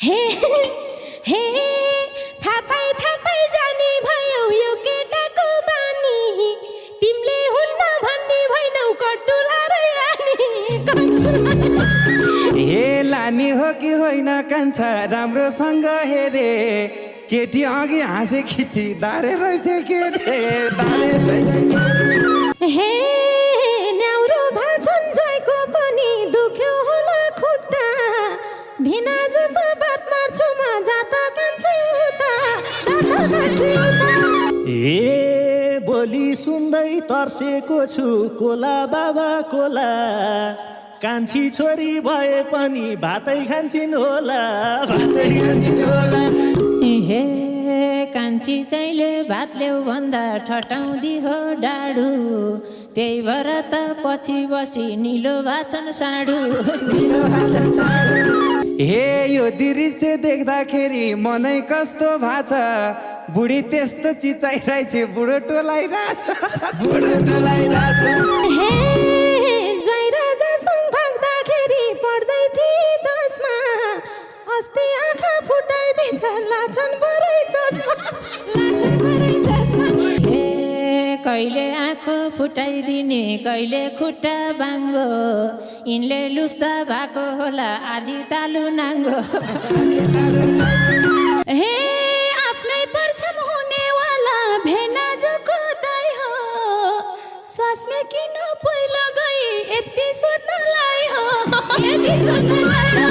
हे हे थापाई थापाई जाने भयो यो केटाको बानी तिमीले हुन्न भन्ने भएनौ कटुला र हे लानी हो कि होइन कान्छा राम्रोसँग हेरे केटी अघि हाँसे खिती दारे रहेछ के रे दारे रहेछ हे न्याउरो भाछन् जोइको पनि दुख्यो होला खुट्टा भिना जस्तो बात मार्छु म जाता कान्छी उता जाता कान्छी उता ए बोली सुन्दै तर्सेको छु कोला बाबा कोला कान्छी छोरी भए पनि भातै खान्छिन् होला भातै खान्छिन् होला हे कान्छी चाहिँले भात ल्याउ भन्दा ठटाउँदी हो डाडु त्यही भएर त पछि बसी निलो भाछन् साडु निलो भाछन् साडु हे यो दृश्य देख्दाखेरि मनै कस्तो भाछ बुढी त्यस्तो चिचाइरहेछ बुढो टोलाइरहेछ बुढो टोलाइरहेछ हे ज्वाइरा जसङ भाग्दाखेरि पढ्दै थिए दसमा अस्ति आँखा फुटाइदिन्छ लाछन् भरै चस्मा लाछन् भरै चस्मा हे कहिले आँखो फुटाइदिने कहिले खुट्टा बाङ्गो यिनले लुस्दा भएको होला आधी तालु नाङ्गो हे आफ्नै पर्छम हुनेवाला भेना जोको दाइ हो स्वास्ने किन पहिला गई यति सोच्नलाई हो यति सोच्नलाई